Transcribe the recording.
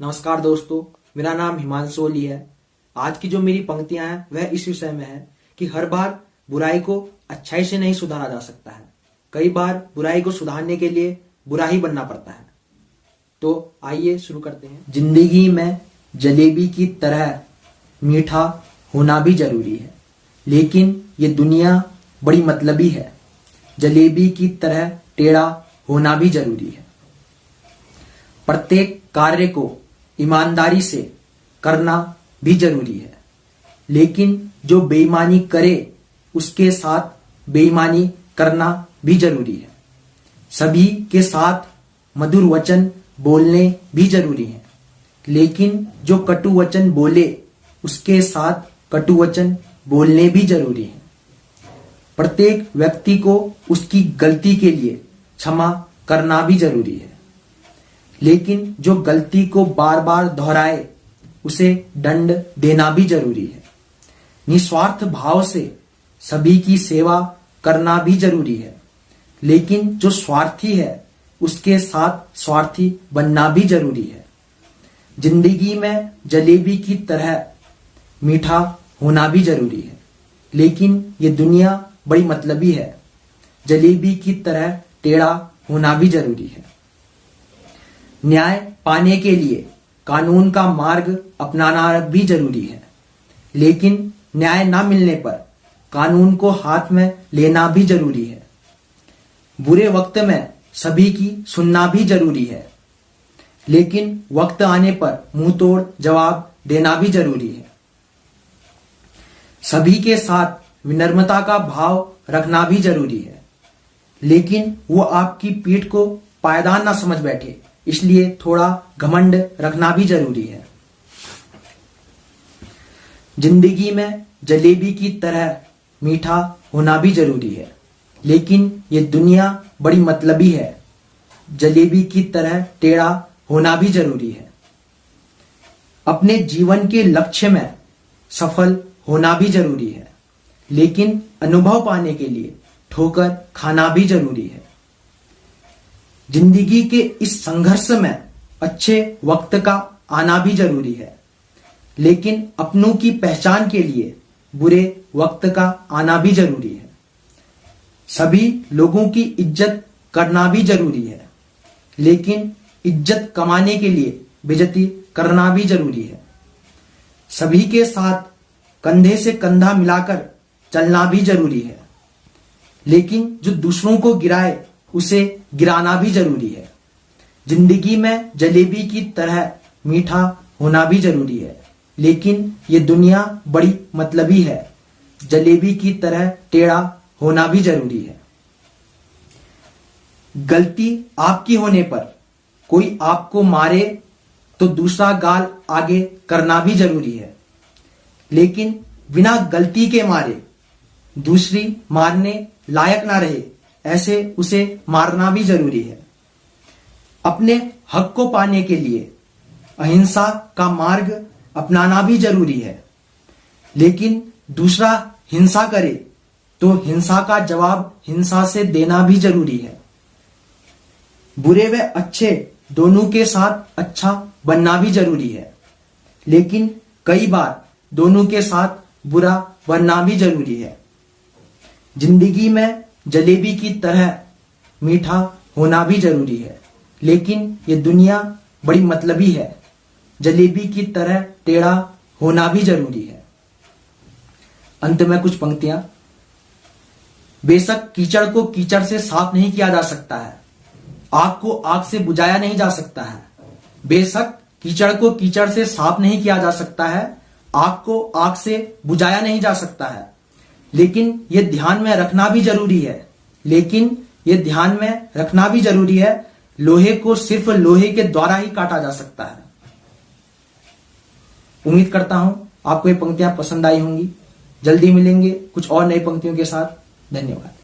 नमस्कार दोस्तों, मेरा नाम हिमांशु ओली है। आज की जो मेरी पंक्तियां हैं वह इस विषय में है कि हर बार बुराई को अच्छाई से नहीं सुधारा जा सकता है। कई बार बुराई को सुधारने के लिए बुरा ही बनना पड़ता है। तो आइए शुरू करते हैं। जिंदगी में जलेबी की तरह मीठा होना भी जरूरी है, लेकिन ये दुनिया बड़ी मतलबी है। जलेबी की तरह टेढ़ा होना भी जरूरी है। प्रत्येक कार्य को ईमानदारी से करना भी जरूरी है, लेकिन जो बेईमानी करे उसके साथ बेईमानी करना भी जरूरी है। सभी के साथ मधुर वचन बोलने भी जरूरी है, लेकिन जो कटु वचन बोले उसके साथ कटु वचन बोलने भी जरूरी है। प्रत्येक व्यक्ति को उसकी गलती के लिए क्षमा करना भी जरूरी है, लेकिन जो गलती को बार बार दोहराए उसे दंड देना भी जरूरी है। निस्वार्थ भाव से सभी की सेवा करना भी जरूरी है, लेकिन जो स्वार्थी है उसके साथ स्वार्थी बनना भी जरूरी है। जिंदगी में जलेबी की तरह मीठा होना भी जरूरी है, लेकिन ये दुनिया बड़ी मतलबी है। जलेबी की तरह टेढ़ा होना भी जरूरी है। न्याय पाने के लिए कानून का मार्ग अपनाना भी जरूरी है, लेकिन न्याय ना मिलने पर कानून को हाथ में लेना भी जरूरी है। बुरे वक्त में सभी की सुनना भी जरूरी है, लेकिन वक्त आने पर मुंह तोड़ जवाब देना भी जरूरी है। सभी के साथ विनम्रता का भाव रखना भी जरूरी है, लेकिन वो आपकी पीठ को पायदान ना समझ बैठे, इसलिए थोड़ा घमंड रखना भी जरूरी है। जिंदगी में जलेबी की तरह मीठा होना भी जरूरी है, लेकिन ये दुनिया बड़ी मतलबी है। जलेबी की तरह टेढ़ा होना भी जरूरी है। अपने जीवन के लक्ष्य में सफल होना भी जरूरी है, लेकिन अनुभव पाने के लिए ठोकर खाना भी जरूरी है। जिंदगी के इस संघर्ष में अच्छे वक्त का आना भी जरूरी है, लेकिन अपनों की पहचान के लिए बुरे वक्त का आना भी जरूरी है। सभी लोगों की इज्जत करना भी जरूरी है, लेकिन इज्जत कमाने के लिए बेइज्जती करना भी जरूरी है। सभी के साथ कंधे से कंधा मिलाकर चलना भी जरूरी है, लेकिन जो दूसरों को गिराए उसे गिराना भी जरूरी है। जिंदगी में जलेबी की तरह मीठा होना भी जरूरी है, लेकिन ये दुनिया बड़ी मतलबी है। जलेबी की तरह टेढ़ा होना भी जरूरी है। गलती आपकी होने पर कोई आपको मारे तो दूसरा गाल आगे करना भी जरूरी है, लेकिन बिना गलती के मारे दूसरी मारने लायक ना रहे ऐसे उसे मारना भी जरूरी है। अपने हक को पाने के लिए अहिंसा का मार्ग अपनाना भी जरूरी है, लेकिन दूसरा हिंसा करे तो हिंसा का जवाब हिंसा से देना भी जरूरी है। बुरे व अच्छे दोनों के साथ अच्छा बनना भी जरूरी है, लेकिन कई बार दोनों के साथ बुरा बनना भी जरूरी है। जिंदगी में जलेबी की तरह मीठा होना भी जरूरी है, लेकिन ये दुनिया बड़ी मतलबी है। जलेबी की तरह टेढ़ा होना भी जरूरी है। अंत में कुछ पंक्तियां। बेशक कीचड़ को कीचड़ से साफ नहीं किया जा सकता है, आग को आग से बुझाया नहीं जा सकता है। बेशक कीचड़ को कीचड़ से साफ नहीं किया जा सकता है, आग को आग से बुझाया नहीं जा सकता है, लेकिन यह ध्यान में रखना भी जरूरी है, लोहे को सिर्फ लोहे के द्वारा ही काटा जा सकता है। उम्मीद करता हूं आपको ये पंक्तियां पसंद आई होंगी। जल्दी मिलेंगे कुछ और नई पंक्तियों के साथ। धन्यवाद।